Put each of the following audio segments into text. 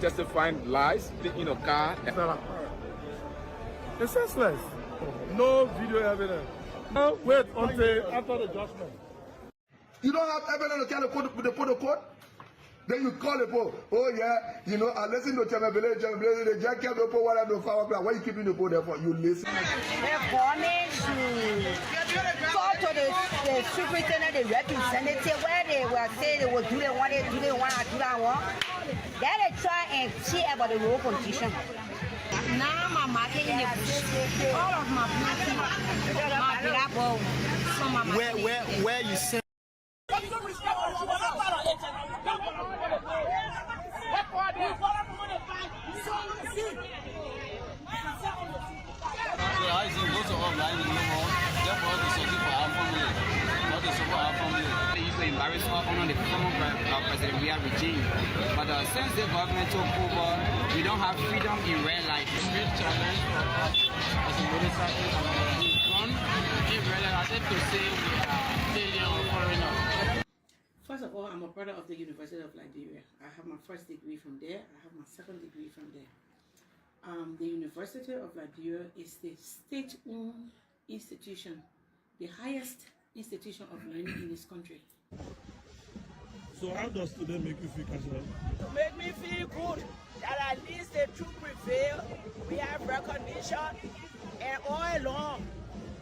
testifying lies in a car. It's senseless. No video evidence. No, wait until after the judgment. You don't have evidence to carry the protocol? Then you call the pope. Oh yeah, you know, I listen to Chamberlain, the jack kept the pope while I do power plant. Why you keeping the pope there for? You listen. They're coming to talk to the superintendent, the representative, where they will say they will do they want it, do they want to do that one. Then they try and see about the road condition. Now my market in the bush, all of my blue, my black ball, some of my where you say? Embarrass on the former President we are regime. But since the government took over, we don't have freedom in real life. It's a great challenge for us as a motorcyclist and we've gone in real life to say we are failure or foreigner. First of all, I'm a product of the University of Liberia. I have my first degree from there. I have my second degree from there. The University of Liberia is the state-owned institution, the highest institution of learning in this country. So how does today make you feel, Councillor? To make me feel good that at least the truth prevail. We have recognition, and all along,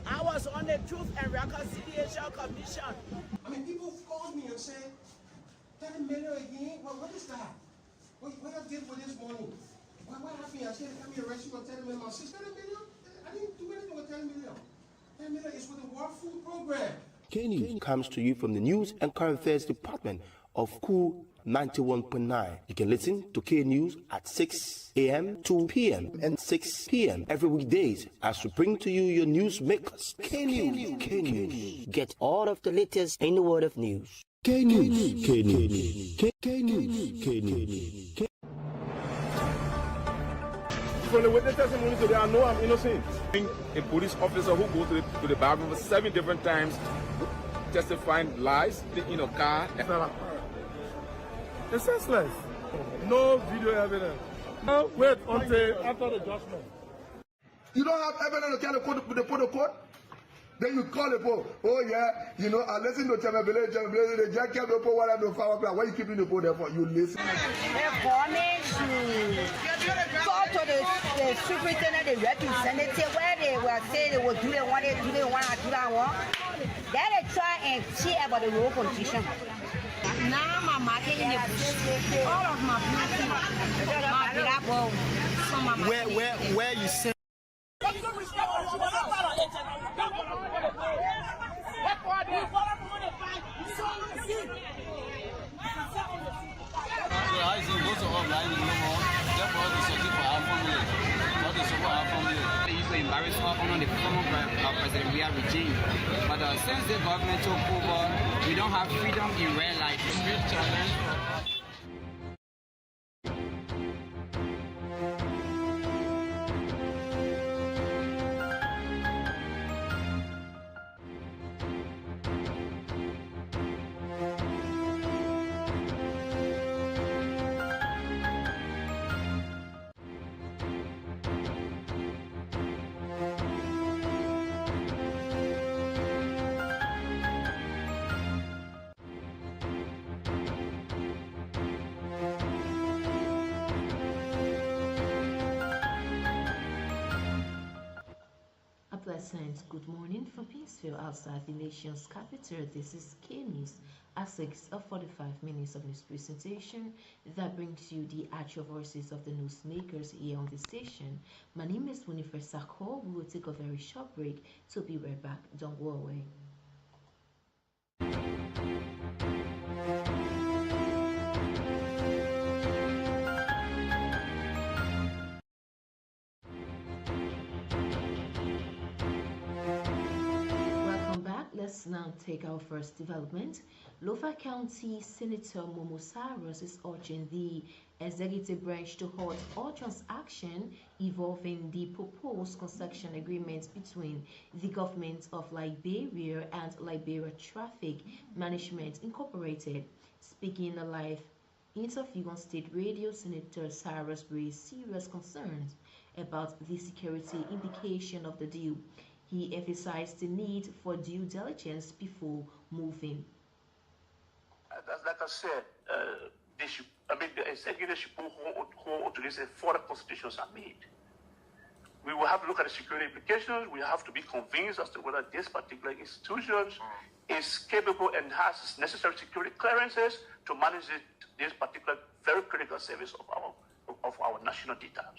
I was on the Truth and Reconciliation Commission. I mean, people call me and say, 10 million again? Well, what is that? What I did for this money? What happened? I said, let me arrest you for 10 million. My sister, 10 million? I didn't do anything with 10 million. 10 million is for the World Food Program. K News comes to you from the News and Current Affairs Department of Cool 91.9. You can listen to K News at 6 a.m., 2 p.m. and 6 p.m. every weekdays as we bring to you your news makers. K News, K News. Get all of the latest in the world of news. K News, K News, K News, K News. From the witness testimony today, I know I'm innocent. A police officer who goes to the bar room 7 different times, testifying lies in a car. It's senseless. No video evidence. No, wait until after the judgment. You don't have evidence to carry the protocol? Then you call the pope. Oh yeah, you know, I listen to Chamberlain, the jack kept the pope while I do power plant. Why you keeping the pope there for? You listen. They're coming to talk to the superintendent, the representative, where they will say they will do they want it, do they want to do that one. Then they try and see about the road condition. Now my market in the bush, all of my blue, my black ball, some of my Where you say? Embarrass on the former President we are regime. But since the government took over, we don't have freedom in real life. It's a great challenge for us. Pleasant good morning from Peaceville outside the nation's capital. This is K News, a 45 minutes of news presentation that brings you the actual voices of the newsmakers here on the station. My name is Winifred Sako. We will take a very short break to be right back. Don't go away. Let's now take our first development. Lofa County Senator Momo Cyrus is urging the executive branch to halt all transaction involving the proposed concession agreement between the government of Liberia and Liberia Traffic Management Incorporated. Speaking live Interview on state radio, Senator Cyrus raised serious concerns about the security implication of the deal. He emphasized the need for due diligence before moving. Like I said, the executive should hold to this before the constitutions are made. We will have to look at the security implications. We have to be convinced as to whether this particular institution is capable and has necessary security clearances to manage this particular very critical service of our national details.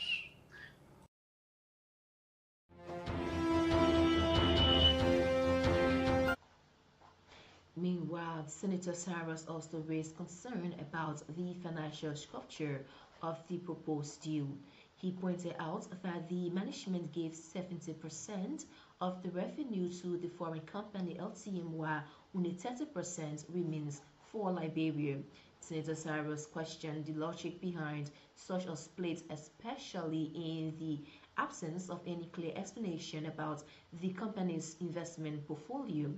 Meanwhile, Senator Cyrus also raised concern about the financial structure of the proposed deal. He pointed out that the management gave 70% of the revenue to the foreign company LTM, while only 30% remains for Liberia. Senator Cyrus questioned the logic behind such a split, especially in the absence of any clear explanation about the company's investment portfolio.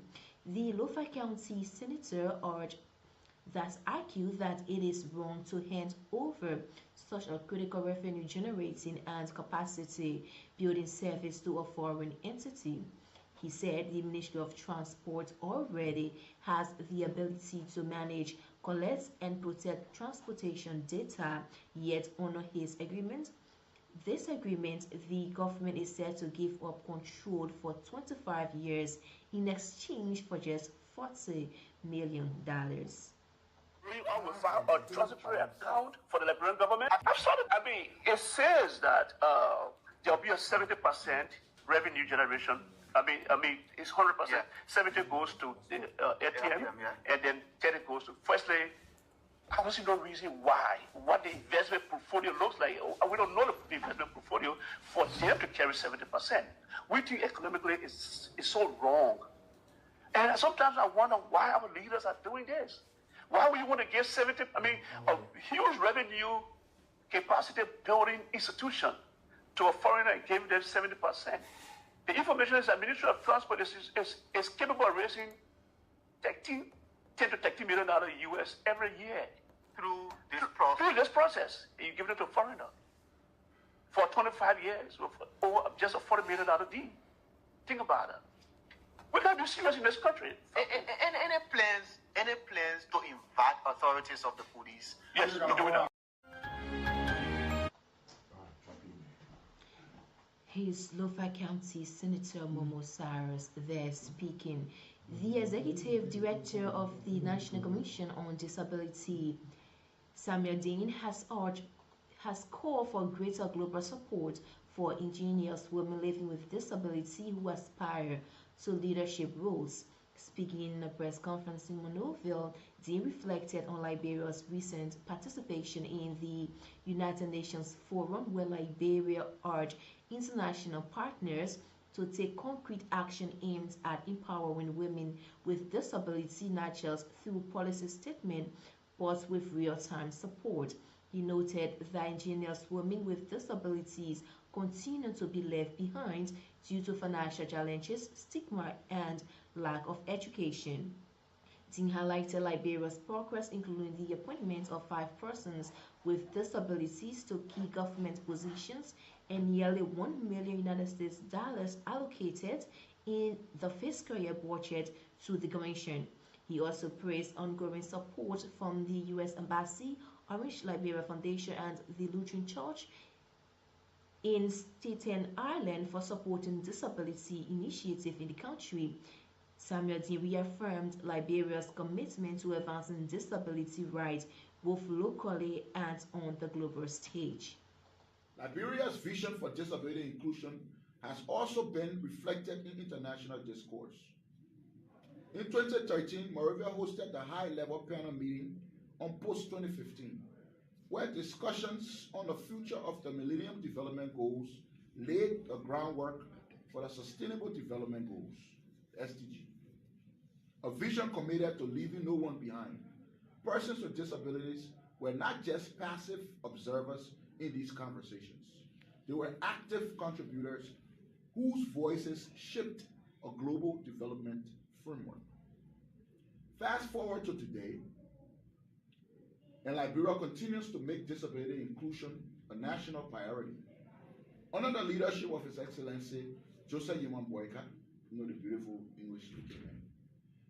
The Lofa County senator argued that it is wrong to hand over such a critical revenue generating and capacity building service to a foreign entity. He said the Ministry of Transport already has the ability to manage, collect, and protect transportation data, yet under his agreement. This agreement, the government is set to give up control for 25 years in exchange for just $40 million. I will file a transitory account for the Liberian government. It says that there'll be a 70% revenue generation. It's 100%. Yeah. 70 goes to the ATM, and then 30 goes to. Firstly, I don't see no reason why. What the investment portfolio looks like. We don't know the investment portfolio for them to carry 70%. We think economically it's so wrong. And sometimes I wonder why our leaders are doing this. Why would you want to give 70? A huge revenue capacity building institution to a foreigner and give them 70%. The information is that Ministry of Transport is capable of raising $10 to $13 million US every year through this process. You give it to a foreigner for 25 years or just a $40 million deal. Think about it. We got to be serious in this country. Any plans to invite authorities of the police? Yes, we're doing that. His Lofa County Senator Momo Cyrus there speaking. The executive director of the National Commission on Disability, Samuel Dean, has called for greater global support for indigenous women living with disability who aspire to leadership roles. Speaking in a press conference in Monrovia, Dean reflected on Liberia's recent participation in the United Nations Forum, where Liberia urged international partners to take concrete action aimed at empowering women with disability, not just through policy statement, but with real-time support. He noted that indigenous women with disabilities continue to be left behind due to financial challenges, stigma, and lack of education. Dean highlighted Liberia's progress, including the appointment of 5 persons with disabilities to key government positions and nearly $1 million US allocated in the fiscal year budget to the Commission. He also praised ongoing support from the U.S. Embassy, Orange Liberia Foundation, and the Lutheran Church in Staten Island for supporting disability initiative in the country. Samuel Dean reaffirmed Liberia's commitment to advancing disability rights both locally and on the global stage. Liberia's vision for disability inclusion has also been reflected in international discourse. In 2013, Monrovia hosted the high-level panel meeting on post-2015, where discussions on the future of the Millennium Development Goals laid the groundwork for the Sustainable Development Goals, SDG, a vision committed to leaving no one behind. Persons with disabilities were not just passive observers in these conversations. They were active contributors whose voices shaped a global development framework. Fast forward to today, and Liberia continues to make disability inclusion a national priority. Under the leadership of His Excellency Joseph Yeman Boyka, the beautiful English speaking man,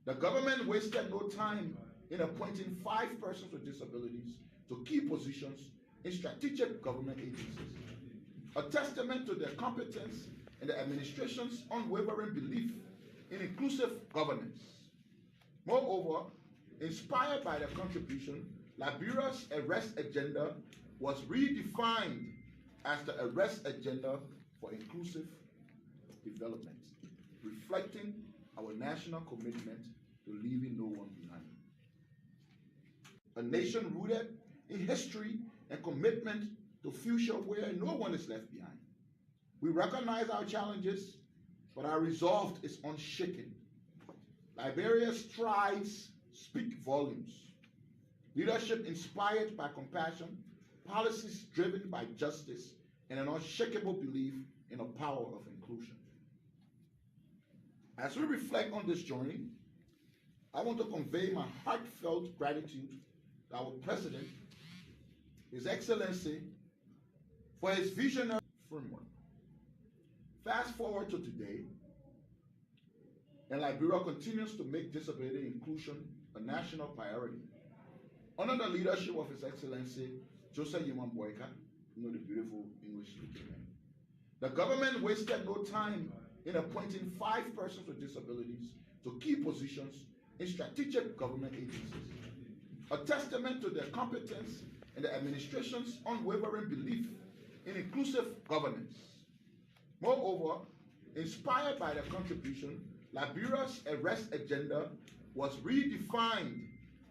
the government wasted no time in appointing 5 persons with disabilities to key positions in strategic government agencies, a testament to their competence and the administration's unwavering belief in inclusive governance. Moreover, inspired by their contribution, Liberia's arrest agenda was redefined as the arrest agenda for inclusive development, reflecting our national commitment to leaving no one behind. A nation rooted in history and commitment to future where no one is left behind. We recognize our challenges, but our resolve is unshaken. Liberia's strides speak volumes. Leadership inspired by compassion, policies driven by justice, and an unshakable belief in the power of inclusion. As we reflect on this journey, I want to convey my heartfelt gratitude to our President, His Excellency, for his visionary framework. Fast forward to today, and Liberia continues to make disability inclusion a national priority. Under the leadership of His Excellency Joseph Yeman Boyka, the beautiful English speaking man, the government wasted no time in appointing 5 persons with disabilities to key positions in strategic government agencies, a testament to their competence and the administration's unwavering belief in inclusive governance. Moreover, inspired by their contribution, Liberia's arrest agenda was redefined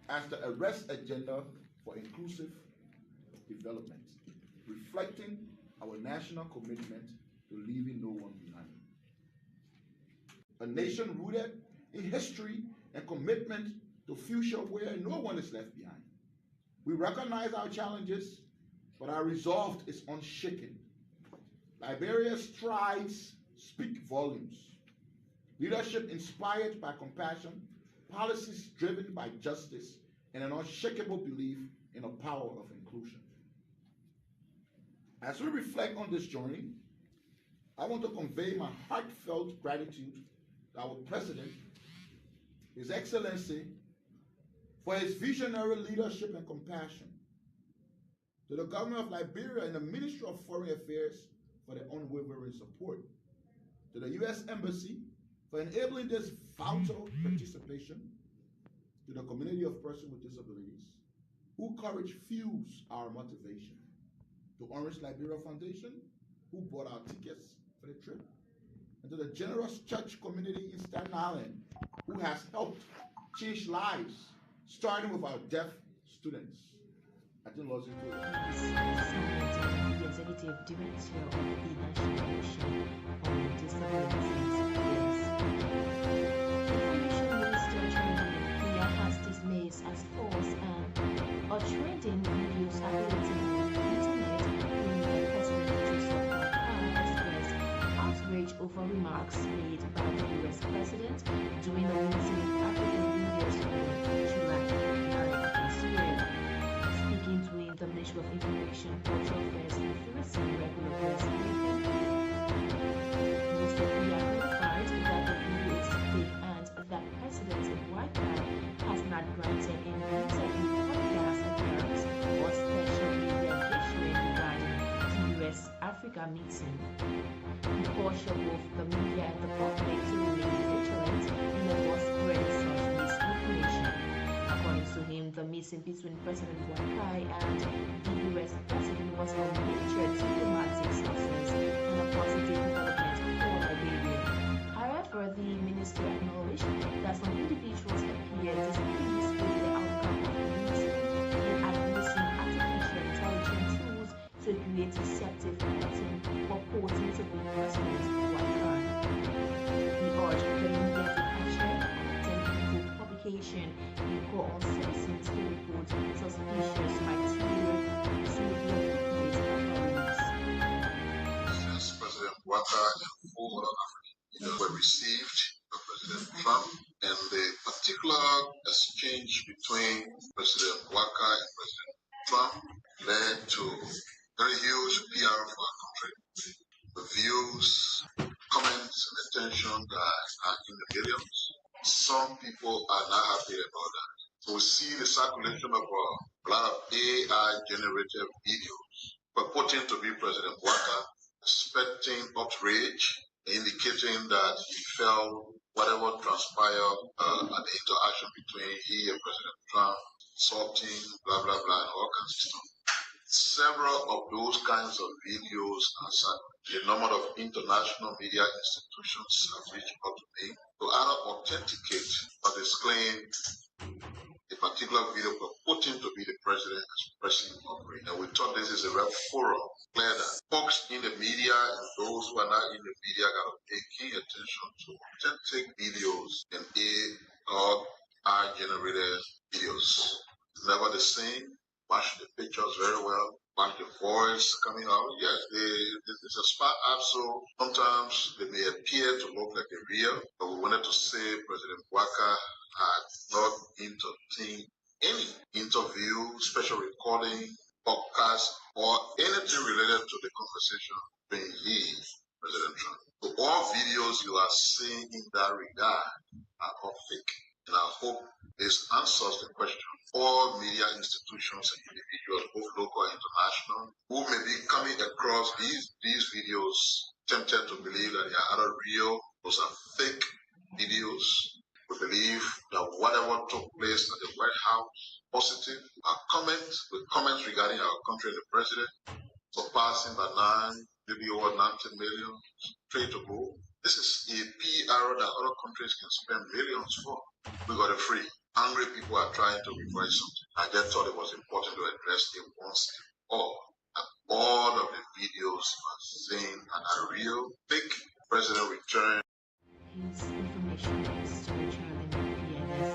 as the arrest agenda for inclusive development, reflecting our national commitment to leaving no one behind. A nation rooted in history and commitment to future where no one is left behind. We recognize our challenges, but our resolve is unshaken. Liberia's strides speak volumes. Leadership inspired by compassion, policies driven by justice, and an unshakable belief in the power of inclusion. As we reflect on this journey, I want to convey my heartfelt gratitude to our President, His Excellency, for his visionary leadership and compassion, to the government of Liberia and the Ministry of Foreign Affairs for their unwavering support, to the U.S. Embassy for enabling this vital participation, to the community of persons with disabilities, whose courage fuels our motivation, to Orange Liberia Foundation, who bought our tickets for the trip, and to the generous church community in Staten Island, who has helped change lives, starting with our deaf students. I think Lord the Executive Director of the National Commission on Disabilities. Information Minister Trending has dismissed as false and or trending video circulating on the internet when President Joseph Boyka expressed outrage over remarks made by the U.S. President during the meeting with African leaders on July 9 this year. Speaking during the Ministry of Information, Cultural Affairs and Tourism regular press briefing, Mr. Biya clarified that the video is fake and that President Boyka has not granted any interview, podcast appearance or special media engagement regarding the U.S.-Africa meeting. He cautioned both the media and the public to remain vigilant in the spreading such misinformation. According to him, the meeting between President Boyka and the U.S. President was a major diplomatic success and a positive development for Liberia. However, the minister acknowledged that some individuals appeared displeased with the outcome of the meeting and advancing artificial intelligence tools to create deceptive content purporting to be President Boyka. He urged the media to capture content publication and call on citizens to report suspicious material to the appropriate authorities. Since President Boyka and 4 other African leaders were received by President Trump And the particular exchange between President Waka and President Trump led to very huge PR for our country. The views, comments, and attention that are in the millions. Some people are not happy about that. So we see the circulation of a lot of AI-generated videos purporting to be President Waka, expecting outrage, indicating that he felt whatever transpired at the interaction between he and President Trump, insulting, blah, blah, blah, and all kinds of stuff. Several of those kinds of videos are circulating. A number of international media institutions have reached out to me to either authenticate or disclaim a particular video purporting to be the president expressing operating. And we thought this is a real forum. Clear that folks in the media and those who are not in the media got to pay key attention to authentic videos and AI-generated videos. It's never the same. Watch the pictures very well. Watch the voice coming out. Yes, it's a spy app, so sometimes they may appear to look like a real, but we wanted to say President Waka had not entertained any interview, special recording, podcast, or anything related to the conversation between he and President Trump. So all videos you are seeing in that regard are all fake. And I hope this answers the question. All media institutions and individuals, both local and international, who may be coming across these videos, tempted to believe that they are either real, those are fake videos. We believe that whatever took place at the White House, positive, our comments regarding our country and the president, surpassing by 9, maybe over 90 million, straight to go. This is a PR that other countries can spend millions for. We got it free. Angry people are trying to reverse something. I just thought it was important to address it once and all. That all of the videos are saying and are real. Fake president return. His information is returning PNS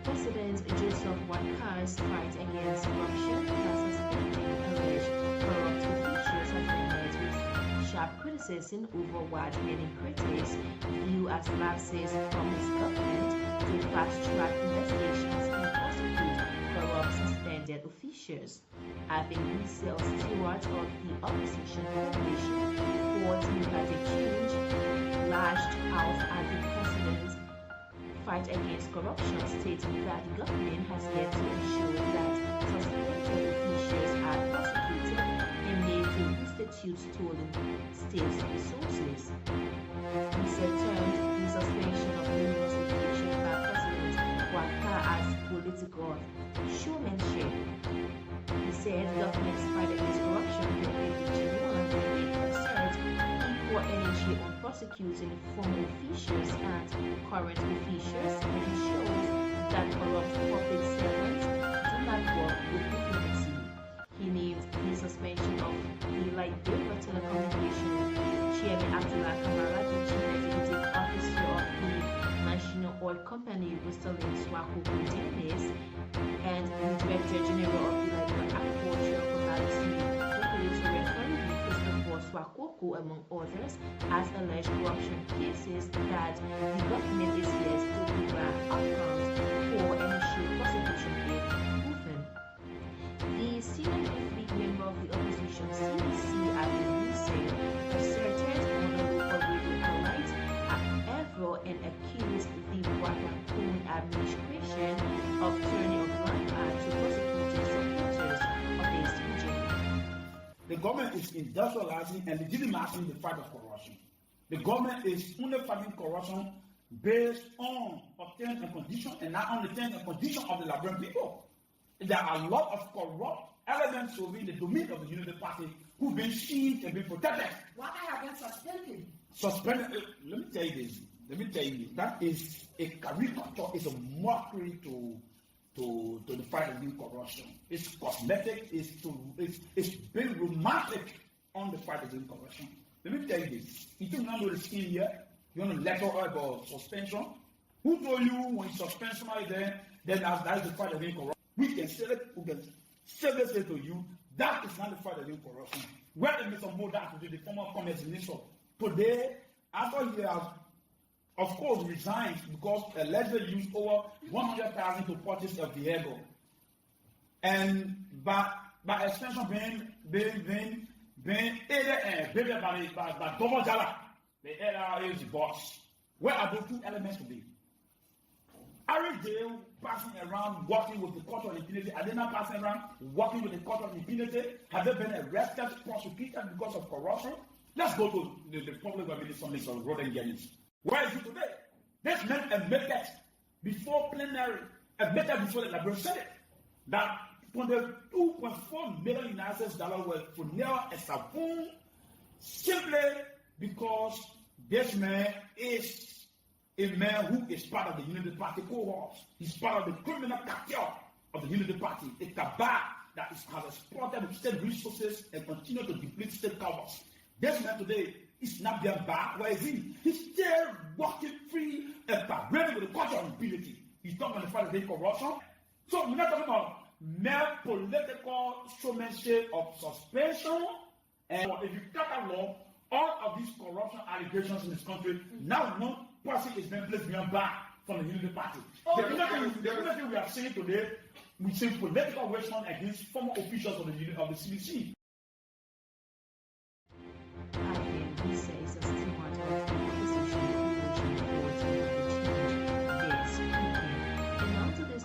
President Joseph Waka's fight against corruption has suspended alleged corrupt officials has been met with sharp criticism over what many critics view as lapses from his government to fast-track investigations and prosecute corrupt suspended officials. Having been steward of the opposition coalition for democratic change, lashed out at the president's fight against corruption, stating that the government has yet to ensure that suspended officials are prosecuted and made to restitute stolen state resources. He said termed the suspension of numerous officials by President Waka as political showmanship. He said the government's fight against corruption will be genuine when they exert equal energy on prosecuting former officials and current officials and ensures that corrupt public servants do not work with impunity. He named the suspension of the Liberia Telecommunication Chairman Abdullah Kamara, the Chief Executive Officer of the National Oil Company, Rosalind Swakoku Dennis, and the Director General of the Liberia Agricultural Commodity Regulatory Authority, Christopher Swakoku, among others, as alleged corruption cases that the government is yet to provide outcomes for and ensure prosecution if proven. The senior lead member of the opposition CDC at the meeting asserted on the local radio outlet and accused the Wakakoon administration of turning a blind eye to prosecuting supporters of this regime. The government is industrializing and legitimizing the fight of corruption. The government is only fighting corruption based on terms and conditions, and not on the terms and conditions of the Liberian people. There are a lot of corrupt elements within the domain of the Unity Party who've been seen and been protected. Why have been suspended? Suspended. Let me tell you this. That is a caricature. It's a mockery to the fight against corruption. It's cosmetic. It's been romantic on the fight against corruption. Let me tell you this. You do not know the scheme yet. You want to let go about suspension. Who told you when you suspend somebody then that is the fight against corruption? We can say it to you. That is not the fight against corruption. where is Mr. Moda today, the former commerce minister? Today, after he has, of course, resigned because allegedly used over 100,000 to purchase a vehicle, and by extension being aided by Domo Jala, the LRA's boss. Where are those two elements today? Are they passing around working with the court of impunity? Are they not passing around working with the court of impunity? Have they been arrested, prosecuted because of corruption? Let's go to the public administration of Road and Jennings. Where is he today? This man admitted before plenary, admitted before the Liberal Senate, that $22.4 million United States were for nail and Sabun simply because this man is a man who is part of the Unity Party cohort. He's part of the criminal cartel of the Unity Party, a cabal that has exploited the state resources and continue to deplete state covers. This man today is not being back. Where is he? He's still walking free and parading with the culture of impunity. He's talking about the fact that they corruption. So we're not talking about mere political showmanship of suspension. And if you cut along all of these corruption allegations in this country, now one person is being placed behind bar from the Unity Party. The only thing we are seeing today, we see political response against former officials of the CDC.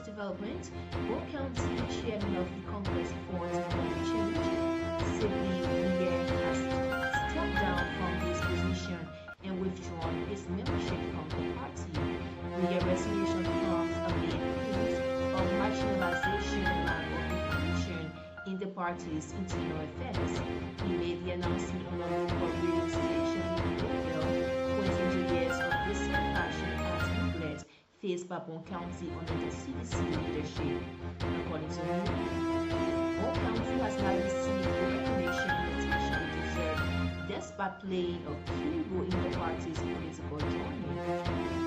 Development, Bo County Chairman of the Congress for Democratic Change, Sidney Weir, has stepped down from his position and withdrawn his membership from the party. Weir's resignation comes amid news of marginalization and lack of inclusion in the party's internal affairs. He made the announcement on a local radio station in Louisville, pointing to years of dissatisfaction as neglect faced by Bon County under the CDC leadership. According to him, Bon County has not received the recognition and attention it deserved, despite playing a key role in the party's political journey.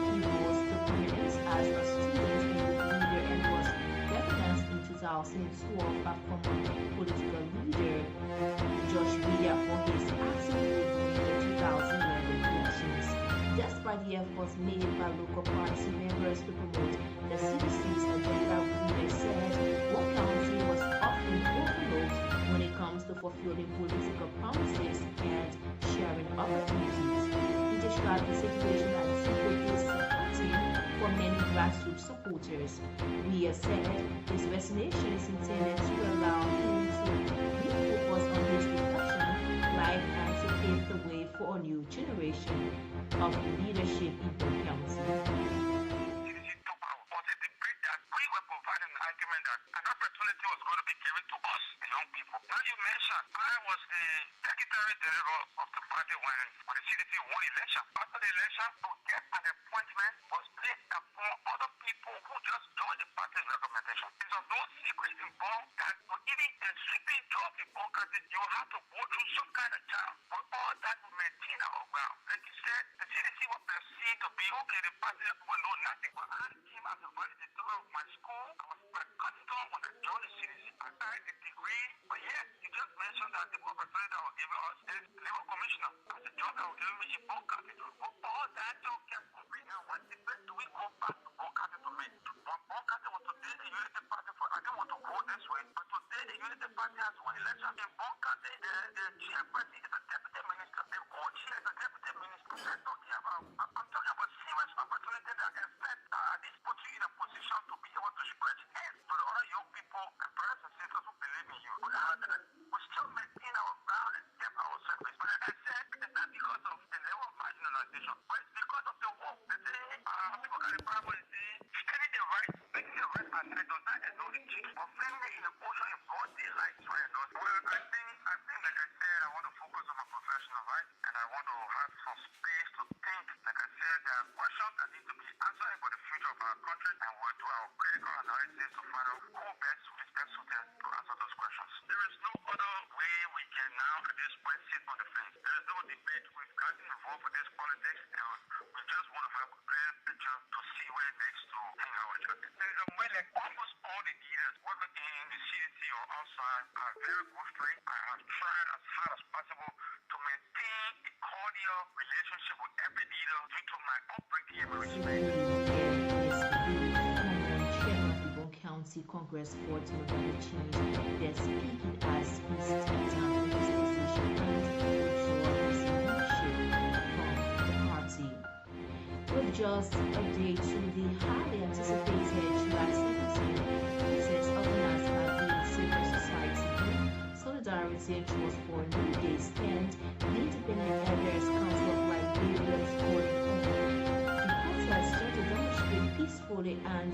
He rose to prominence as a student and youth leader and was recognized in 2012 by former political leader Josh Weir for his active role during the 2011 elections. Despite the efforts made by local party members to promote the CDC's agenda, Weir said Bon County was often overlooked when it comes to fulfilling political promises and sharing opportunities. He described the situation as simply disappointing for many grassroots supporters. Weir said his resignation is intended to allow him to refocus on his reflection life and to pave the way for a new generation of leadership in Bon County. outside man are very good friends. I have tried as hard as possible to maintain a cordial relationship with every leader due to my upbringing and my respect. County Congress for Democratic Change, they're speaking as Peace Titan Association and from the party. With just a day to the highly anticipated July 17th protest organized by the civil society group Solidarity and Trust for New Day stand, the Independent Elders Council of Liberia's calling on the protesters to demonstrate peacefully and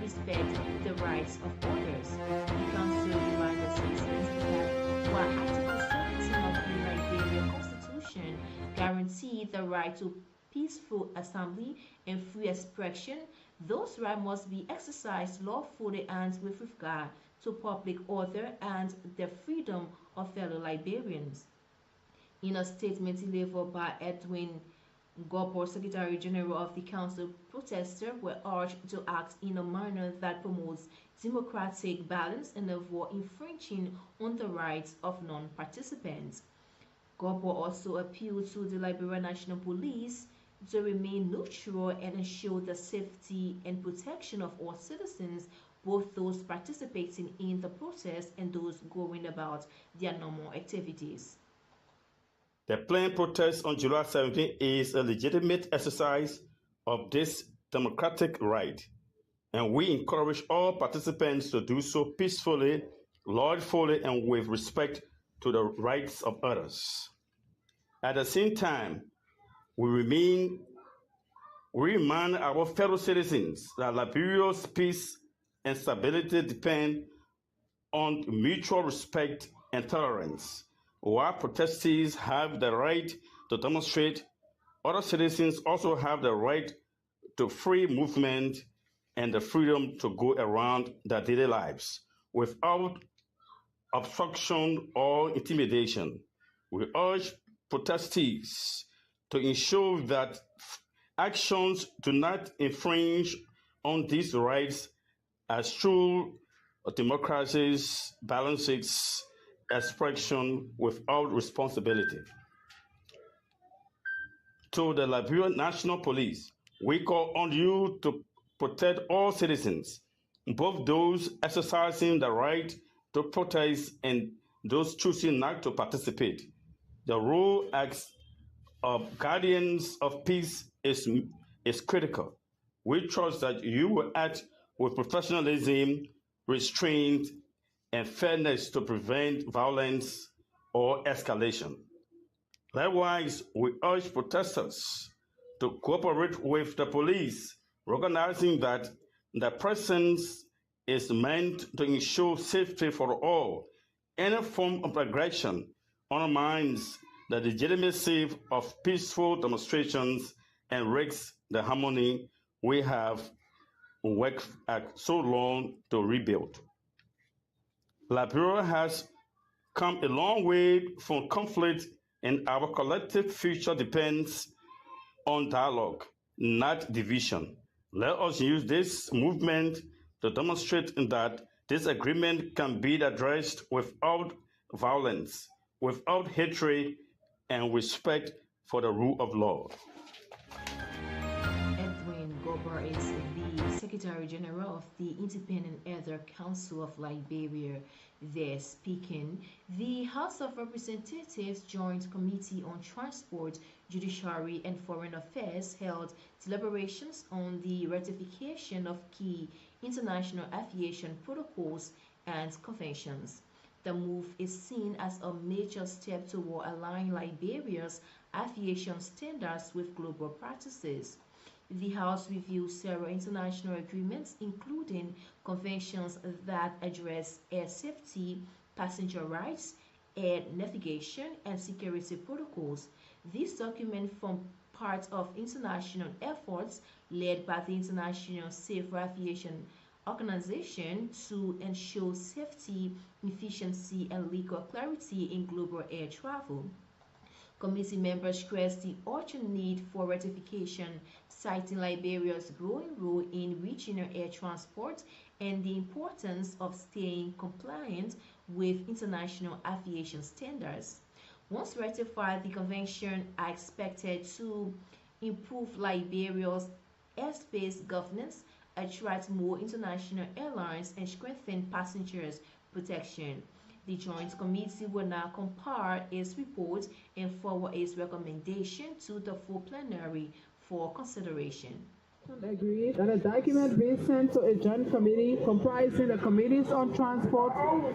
respect the rights of others. The council reminded citizens that while Article 17 of the Liberian Constitution guarantees the right to peaceful assembly and free expression, those rights must be exercised lawfully and with regard to public order and the freedom of fellow Liberians. In a statement delivered by Edwin Gobor, Secretary General of the Council, protesters were urged to act in a manner that promotes democratic balance and avoid infringing on the rights of non-participants. Gobor also appealed to the Liberian National Police to remain neutral and ensure the safety and protection of all citizens, both those participating in the protest and those going about their normal activities. The planned protest on July 17 is a legitimate exercise of this democratic right, and we encourage all participants to do so peacefully, lawfully, and with respect to the rights of others. At the same time, we remind our fellow citizens that Liberia's peace and stability depend on mutual respect and tolerance. While protesters have the right to demonstrate, other citizens also have the right to free movement and the freedom to go around their daily lives without obstruction or intimidation. We urge protesters to ensure that actions do not infringe on these rights, as true democracies balances expression without responsibility. To the Liberian National Police, we call on you to protect all citizens, both those exercising the right to protest and those choosing not to participate. The role as of guardians of peace is critical. We trust that you will act with professionalism, restraint, and fairness to prevent violence or escalation. Likewise, we urge protesters to cooperate with the police, recognizing that the presence is meant to ensure safety for all. Any form of aggression undermines the legitimacy of peaceful demonstrations and risks the harmony we have worked so long to rebuild. Liberia has come a long way from conflict, and our collective future depends on dialogue, not division. Let us use this movement to demonstrate that this agreement can be addressed without violence, without hatred, and respect for the rule of law. Edwin Gobor is the Secretary General of the Independent Elder Council of Liberia. There speaking, the House of Representatives Joint Committee on Transport, Judiciary and Foreign Affairs held deliberations on the ratification of key international aviation protocols and conventions. The move is seen as a major step toward aligning Liberia's aviation standards with global practices. The House reviewed several international agreements, including conventions that address air safety, passenger rights, air navigation, and security protocols. This document forms part of international efforts led by the International Safe Aviation Organization to ensure safety, efficiency, and legal clarity in global air travel. Committee members stressed the urgent need for ratification, citing Liberia's growing role in regional air transport and the importance of staying compliant with international aviation standards. Once ratified, the convention are expected to improve Liberia's airspace governance, attract more international airlines, and strengthen passengers' protection. The Joint Committee will now compile its report and forward its recommendation to the full plenary for consideration. Agree that a document be sent to a joint committee comprising the committees on transport,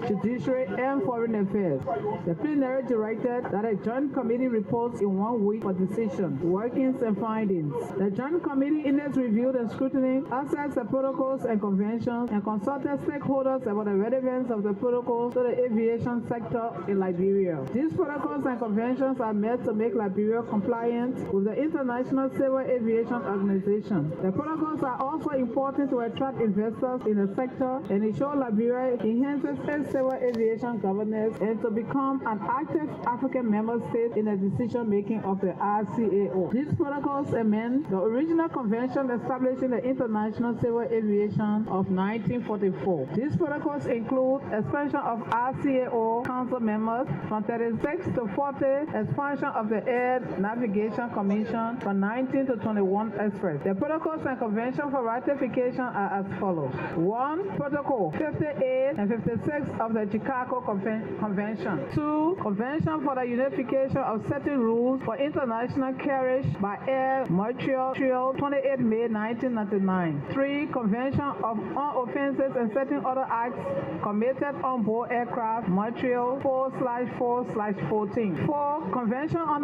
judiciary, and foreign affairs. The plenary directed that a joint committee reports in 1 week for decision, workings, and findings. The joint committee in its review and scrutiny assessed the protocols and conventions and consulted stakeholders about the relevance of the protocols to the aviation sector in Liberia. These protocols and conventions are meant to make Liberia compliant with the International Civil Aviation Organization. The protocols are also important to attract investors in the sector and ensure Liberia enhances its civil aviation governance and to become an active African member state in the decision-making of the RCAO. These protocols amend the original convention establishing the International Civil Aviation of 1944. These protocols include expansion of RCAO council members from 36 to 40, expansion of the Air Navigation Commission from 19 to 21 experts. The protocols and convention for ratification are as follows. 1. Protocol 58 and 56 of the Chicago Convention. 2. Convention for the unification of certain rules for international carriage by air, Montreal, 28 May 1999. 3. Convention on offenses and certain other acts committed on board aircraft, Montreal 4/4/14. 4. Convention on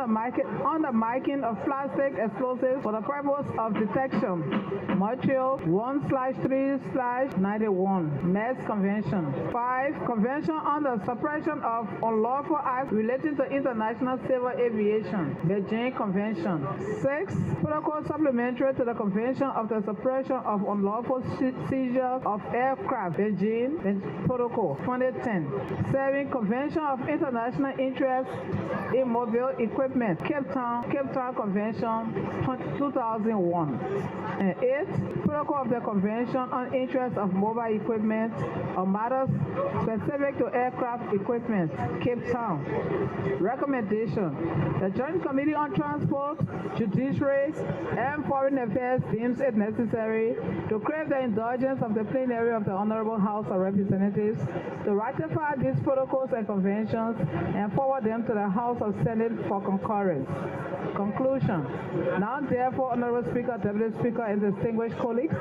the marking of plastic explosives for the purpose of detection, Montreal 1/3/91, Metz Convention. 5. Convention on the suppression of unlawful acts relating to international civil aviation, Beijing Convention. 6. Protocol supplementary to the Convention of the suppression of unlawful seizure of aircraft, Beijing Protocol 2010. 7. Convention of international interest in mobile equipment, Cape Town Convention 2001. And 8. Protocol of the Convention on Interest of Mobile Equipment on matters specific to aircraft equipment, Cape Town. Recommendation. The Joint Committee on Transport, Judiciary, and Foreign Affairs deems it necessary to crave the indulgence of the plenary of the Honorable House of Representatives to ratify these protocols and conventions and forward them to the House of Senate for concurrence. Conclusion. Now, therefore, Honorable Speaker, Deputy Speaker, and distinguished colleagues,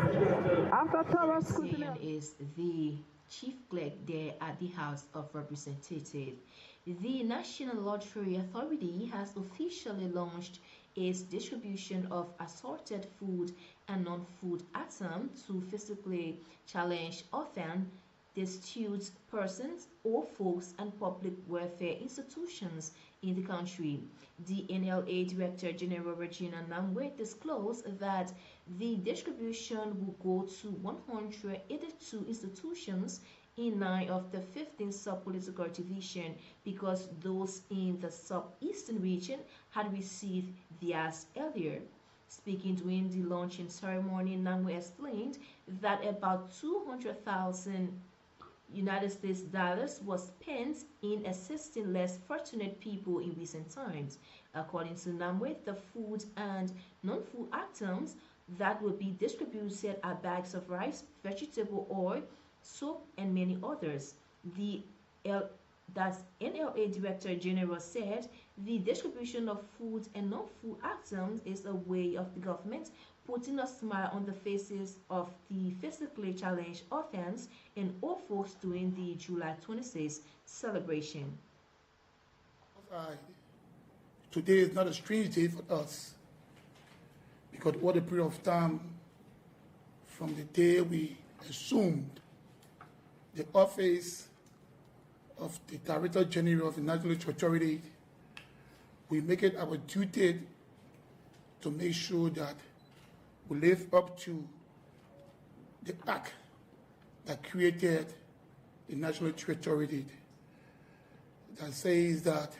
after thorough scrutiny is the chief clerk there at the House of Representatives. The National Lottery Authority has officially launched its distribution of assorted food and non-food items to physically challenged orphan, destitute persons, or folks and public welfare institutions in the country. The NLA Director General Regina Namwe disclosed that the distribution will go to 182 institutions in 9 of the 15 sub-political division because those in the southeastern region had received theirs earlier. Speaking during the launching ceremony, Namwe explained that about 200,000 United States dollars was spent in assisting less fortunate people in recent times. According to Namwe, the food and non-food items that will be distributed are bags of rice, vegetable oil, soap, and many others. The NLA Director General said the distribution of food and non-food items is a way of the government putting a smile on the faces of the physically challenged orphans and all folks during the July 26th celebration. Today is not a strange day for us because what a period of time from the day we assumed the office of the Director General of the National Authority, we make it our duty to make sure that we live up to the act that created the National Authority that says that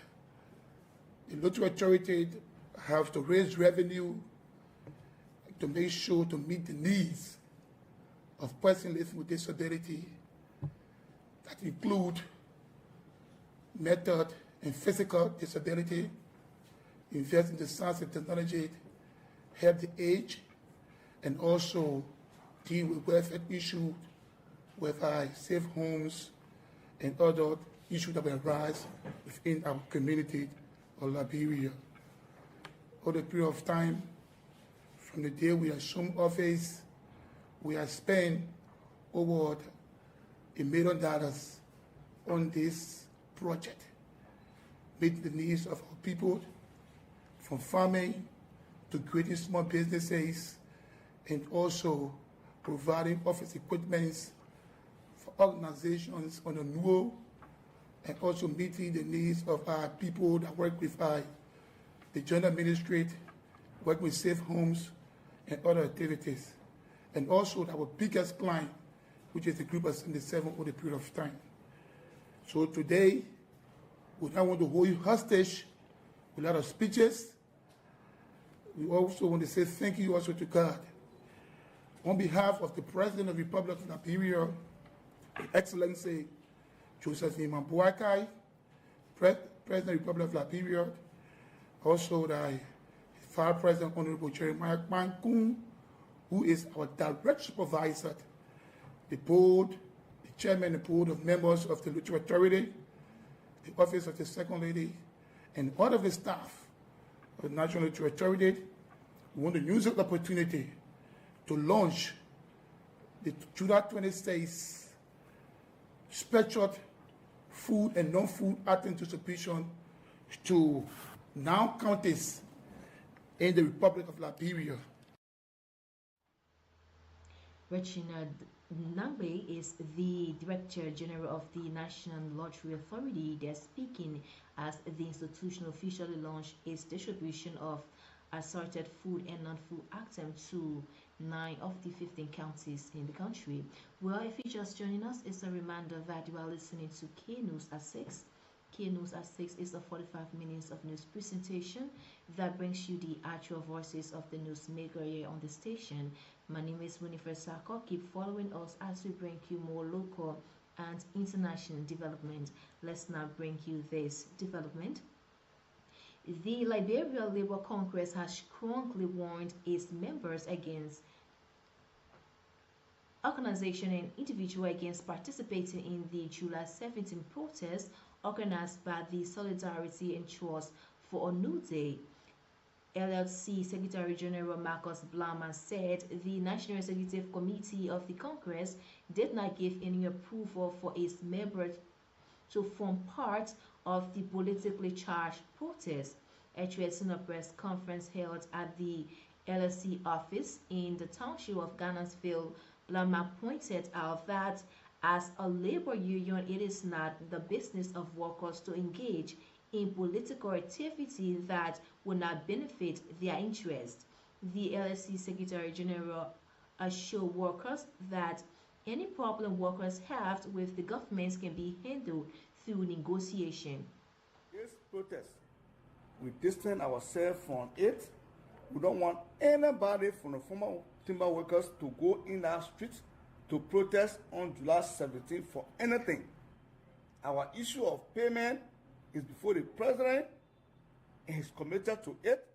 The local authority have to raise revenue to make sure to meet the needs of persons living with disability that include mental and physical disability, invest in the science and technology, help the aged, and also deal with welfare issues, whereby safe homes and other issues that will arise within our community of Liberia. Over the period of time, from the day we assumed office, we have spent over $1 million on this project, meeting the needs of our people, from farming to creating small businesses, and also providing office equipment for organizations on the NUO, and also meeting the needs of our people that work with the General Ministry, work with safe homes and other activities. And also our biggest client, which is the group of 77 over the period of time. So today, we now want to hold you hostage with a lot of speeches. We also want to say thank you also to God. On behalf of the President of the Republic of Liberia, His Excellency Joseph Boakai, President of the Republic of Liberia, also the Vice President Honorable Jeremiah Mankun, who is our direct supervisor, the board, the chairman and board of members of the Lutheran Authority, the office of the Second Lady, and all of the staff of the National Lutheran Authority. We want to use the opportunity to launch the July 26th special food and non-food item distribution to now counties in the Republic of Liberia. Regina Nambe is the Director General of the National Lottery Authority. They're speaking as the institution officially launched its distribution of assorted food and non-food items to 9 of the 15 counties in the country. Well, if you're just joining us, it's a reminder that you are listening to K News at 6. K News at 6 is a 45 minutes of news presentation that brings you the actual voices of the newsmaker here on the station. My name is Winifred Sako. Keep following us as we bring you more local and international development. Let's now bring you this development. The Liberia Labour Congress has strongly warned its members against organization and individual against participating in the July 17 protest organized by the Solidarity and Trust for a New Day. LLC Secretary General Marcus Blama said the National Executive Committee of the Congress did not give any approval for its members to form part of the politically charged protest. At a press conference held at the LLC office in the township of Ghanansville, Blama pointed out that as a labor union, it is not the business of workers to engage in political activity that will not benefit their interest. The LSC Secretary General assured workers that any problem workers have with the government can be handled through negotiation. This protest, we distance ourselves from it. We don't want anybody from the former timber workers to go in our streets to protest on July 17th for anything. Our issue of payment is before the president, and he's committed to it.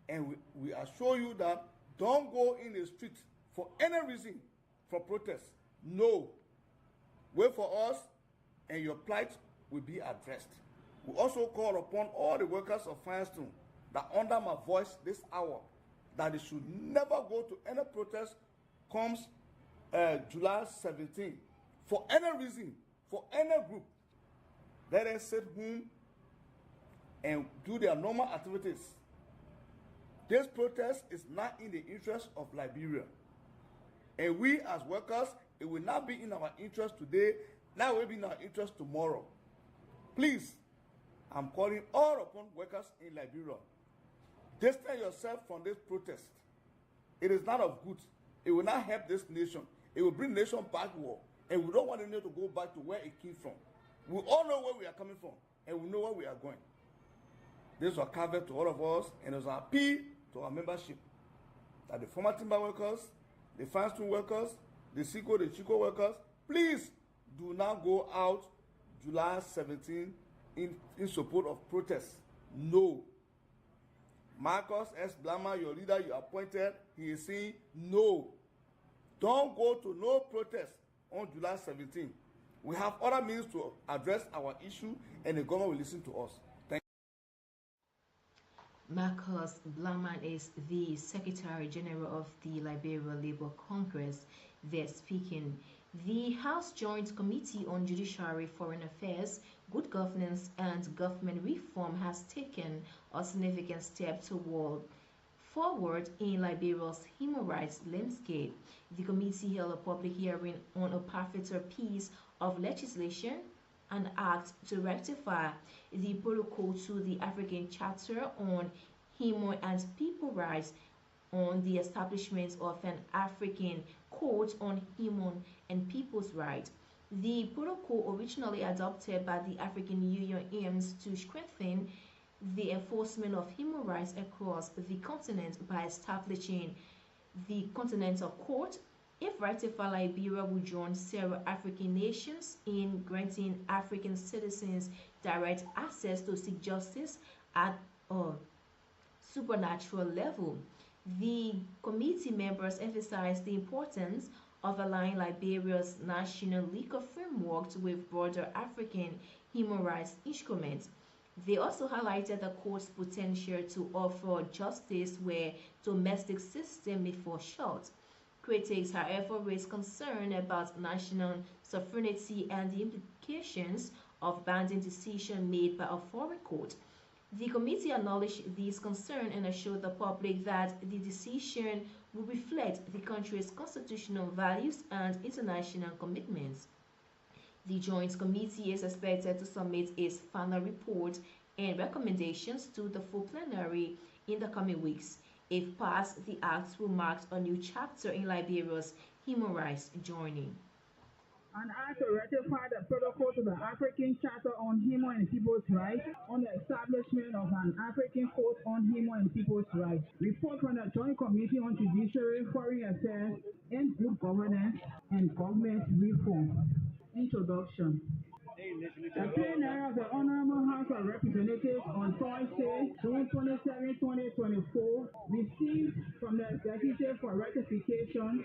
And we assure you that don't go in the street for any reason for protest. No. Wait for us, and your plight will be addressed. We also call upon all the workers of Firestone that under my voice this hour, that they should never go to any protest comes July 17th for any reason, for any group. Let them sit home and do their normal activities. This protest is not in the interest of Liberia. And we as workers, it will not be in our interest today, that will be in our interest tomorrow. Please, I'm calling all upon workers in Liberia. Distance yourself from this protest. It is not of good. It will not help this nation. It will bring the nation backward. And we don't want the nation to go back to where it came from. We all know where we are coming from, and we know where we are going. This was covered to all of us, and it was an appeal to our membership that the former timber workers, the fine stone workers, the Chico workers, please do not go out July 17 in support of protests. No. Marcus S. Blama, your leader you appointed, he is saying no. Don't go to no protest on July 17. We have other means to address our issue, and the government will listen to us. Thank you. Marcus Blaman is the Secretary General of the Liberia Labour Congress. They're speaking. The House Joint Committee on Judiciary, Foreign Affairs, Good Governance and Government Reform has taken a significant step forward in Liberia's human rights landscape. The committee held a public hearing on a perfecter piece of legislation, an act to rectify the protocol to the African Charter on Human and People Rights on the establishment of an African Court on Human and People's Rights. The protocol, originally adopted by the African Union, aims to strengthen the enforcement of human rights across the continent by establishing the Continental Court. If ratified, Liberia will join several African nations in granting African citizens direct access to seek justice at a supernatural level. The committee members emphasized the importance of aligning Liberia's national legal framework with broader African human rights instruments. They also highlighted the court's potential to offer justice where domestic systems may fall short. Critics, however, raised concern about national sovereignty and the implications of binding decisions made by a foreign court. The committee acknowledged these concerns and assured the public that the decision will reflect the country's constitutional values and international commitments. The Joint Committee is expected to submit its final report and recommendations to the full plenary in the coming weeks. If passed, the act will mark a new chapter in Liberia's human rights journey. An act to ratify the protocol to the African Charter on Human and People's Rights on the establishment of an African Court on Human and People's Rights. Report from the Joint Committee on Judiciary, Foreign Affairs, and Good Governance and Government Reform. Introduction. The plenary of the Honorable House of Representatives on Thursday, June 27, 2024, received from the Executive for ratification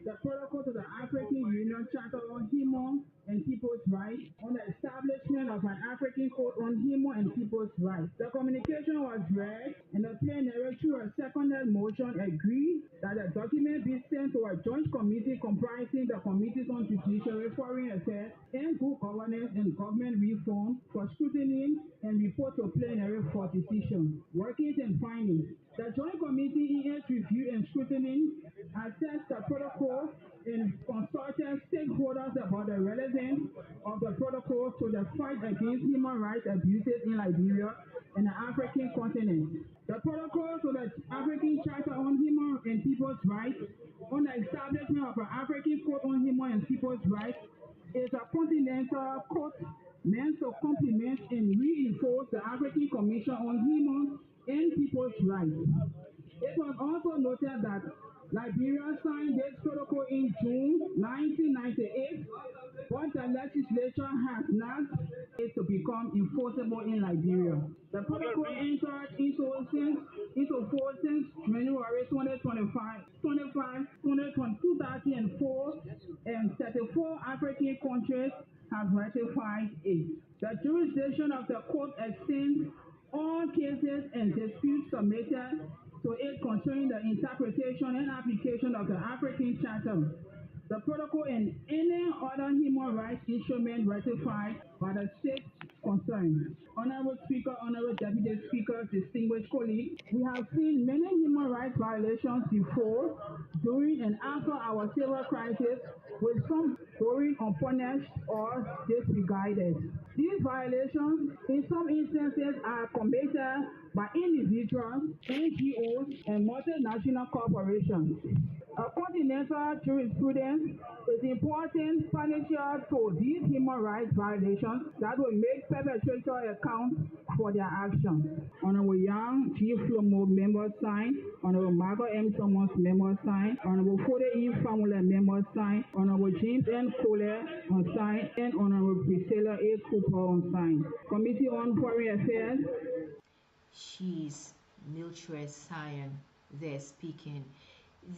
the protocol to the African Union Charter on Human and People's Rights on the establishment of an African Court on Human and People's Rights. The communication was read, and the plenary, through a seconded motion, agreed that the document be sent to a joint committee comprising the Committees on Judiciary, Foreign Affairs, and Good Governance and Government Reform for scrutiny and report to plenary for decision. Workings and findings. The Joint Committee, in its review and scrutiny, assessed the protocol and consulted stakeholders about the relevance of the protocol to the fight against human rights abuses in Liberia and the African continent. The protocol to the African Charter on Human and People's Rights on the establishment of an African Court on Human and People's Rights is a continental court meant to complement and reinforce the African Commission on Human and People's Rights. It was also noted that Liberia signed this protocol in June 1998, but the legislature has not it to become enforceable in Liberia. The protocol entered into force since January 2004, and 34 African countries have ratified it. The jurisdiction of the court extends all cases and disputes submitted to it concerning the interpretation and application of the African Charter, the protocol, and any other human rights instrument ratified by the states concerned. Honorable Speaker, Honorable Deputy Speaker, distinguished colleagues, we have seen many human rights violations before, during, and after our civil crisis, with some going unpunished or disregarded. These violations, in some instances, are committed by individuals, NGOs, and multinational corporations. A continental jurisprudence is important furniture to these human rights violations that will make perpetrators account for their actions. Honorable Young G. Flomo member sign, Honorable Margaret M. Thomas member sign, Honorable Fode E. Famula member sign, Honorable James N. Kohler on sign, and Honorable Priscilla A. Cooper on sign. Committee on Foreign Affairs. She's Mildred Sion there speaking.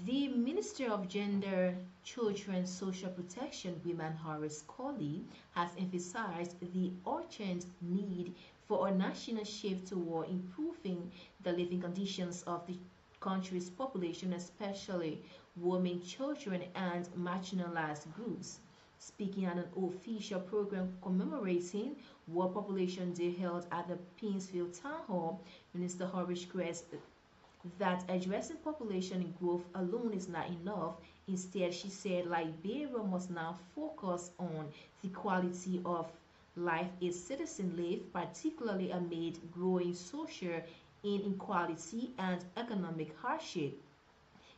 The Minister of Gender, Children, Social Protection, Women Horace Colley, has emphasized the urgent need for a national shift toward improving the living conditions of the country's population, especially women, children, and marginalized groups. Speaking at an official program commemorating World Population Day held at the Pinsfield Town Hall, Minister Horace stressed that addressing population growth alone is not enough. Instead, she said Liberia must now focus on the quality of life its citizens live, particularly amid growing social inequality and economic hardship.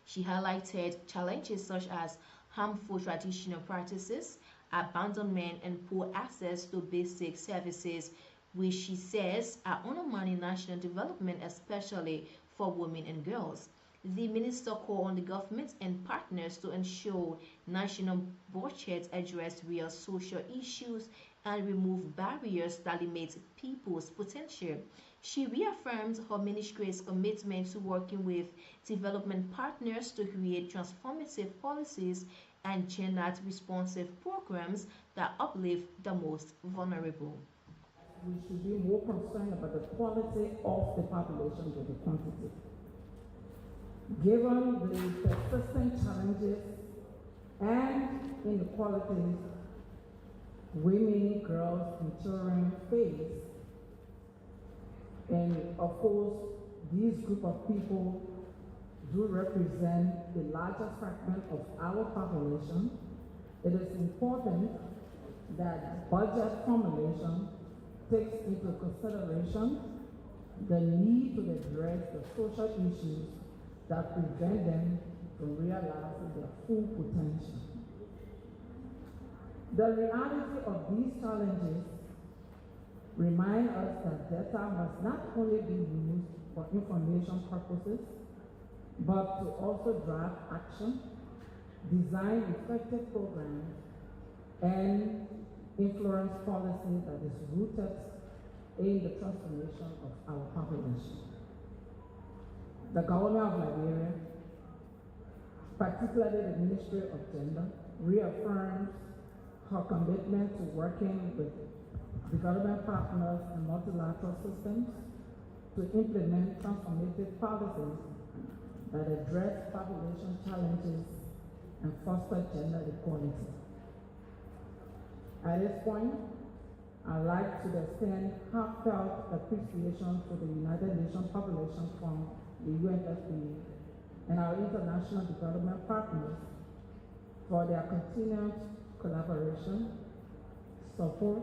She highlighted challenges such as harmful traditional practices, abandonment, and poor access to basic services, which she says are undermining national development, especially for women and girls. The minister called on the government and partners to ensure national budgets address real social issues and remove barriers that limit people's potential. She reaffirmed her ministry's commitment to working with development partners to create transformative policies and gender-responsive programs that uplift the most vulnerable. We should be more concerned about the quality of the population than the quantity. Given the persistent challenges and inequalities women, girls, and children face, and of course, these group of people do represent the largest fragment of our population, it is important that budget formulation takes into consideration the need to address the social issues that prevent them from realizing their full potential. The reality of these challenges remind us that data must not only be used for information purposes, but to also drive action, design effective programs, and influence policy that is rooted in the transformation of our population. The government of Liberia, particularly the Ministry of Gender, reaffirms her commitment to working with development partners and multilateral systems to implement transformative policies that address population challenges and foster gender equality. At this point, I'd like to extend heartfelt appreciation to the United Nations Population Fund, the UNFPA, and our international development partners for their continued collaboration, support,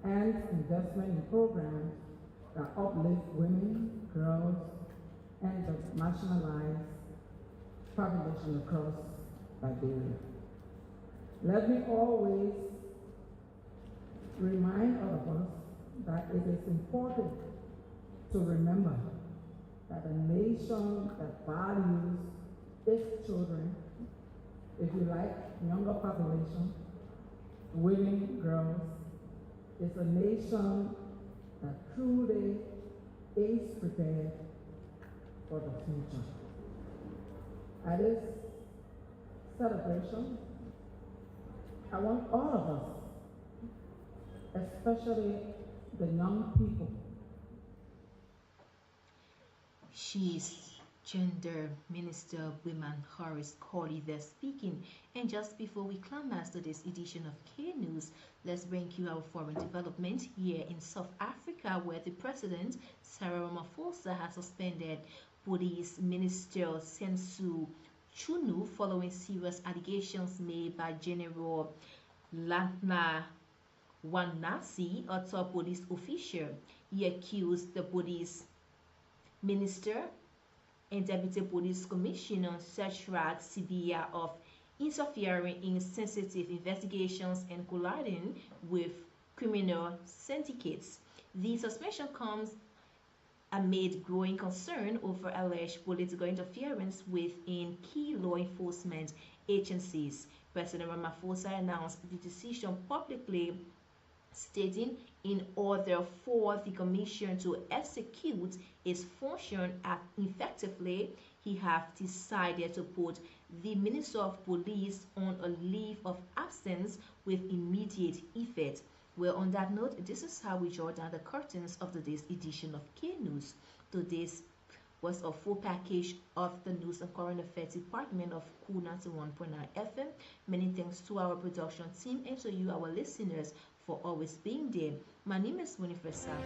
and investment in programs that uplift women, girls, and the marginalized population across Liberia. Let me always remind all of us that it is important to remember that a nation that values its children, if you like, younger population, women, girls, is a nation that truly is prepared for the future. At this celebration, I want all of us, especially the young people. She's Gender Minister Women Horace Colley there speaking. And just before we climax to this edition of K News, let's bring you our foreign development here in South Africa, where the President, Cyril Ramaphosa, has suspended Police Minister Sensu Chunu following serious allegations made by General Lantna Wanasi, a top police official. He accused the police minister and Deputy Police Commissioner Sechrat Sibia of interfering in sensitive investigations and colliding with criminal syndicates. The suspension comes amid growing concern over alleged political interference within key law enforcement agencies. President Ramaphosa announced the decision publicly, stating, in order for the Commission to execute its function effectively, he has decided to put the Minister of Police on a leave of absence with immediate effect. Well, on that note, this is how we draw down the curtains of today's edition of K News. Today's was a full package of the news and current affairs department of Cool 91.9 FM. Many thanks to our production team and to you, our listeners, for always being there. My name is Winifred Sam.